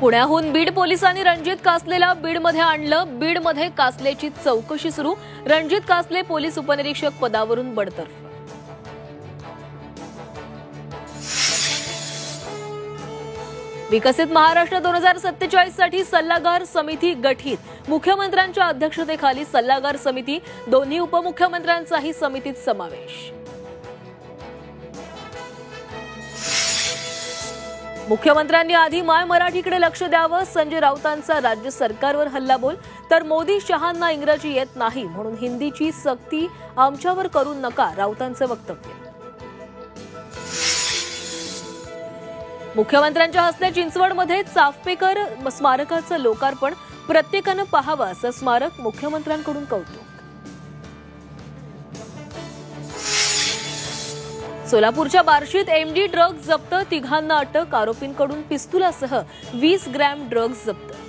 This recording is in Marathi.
पुण्याहून बीड पोलिसांनी रणजित कासलेला बीडमध्ये आणलं. बीडमध्ये कासलेची चौकशी सुरू. रणजित कासले पोलीस उपनिरीक्षक पदावरून बडतर्फ. विकसित महाराष्ट्र 2047 साठी सल्लागार समिती गठीत. मुख्यमंत्र्यांच्या अध्यक्षतेखाली सल्लागार समिती. दोन्ही उपमुख्यमंत्र्यांचाही समितीत समावेश. मुख्यमंत्र्यांनी आधी माय मराठीकडे लक्ष द्यावं. संजय राऊतांचा राज्य सरकारवर हल्लाबोल. तर मोदी शहांना इंग्रजी येत नाही म्हणून हिंदीची सक्ती आमच्यावर करू नका, राऊतांचं वक्तव्य. मुख्यमंत्र्यांच्या हस्ते चिंचवडमध्ये चाफेकर स्मारकाचं लोकार्पण. प्रत्येकानं पाहावं असं स्मारक. मुख्यमंत्र्यांकडून कौतुक. सोलापूरच्या बार्शीत एमडी ड्रग्ज जप्त. तिघांना अटक. आरोपींकडून पिस्तुलासह 20 ग्रॅम ड्रग्ज जप्त.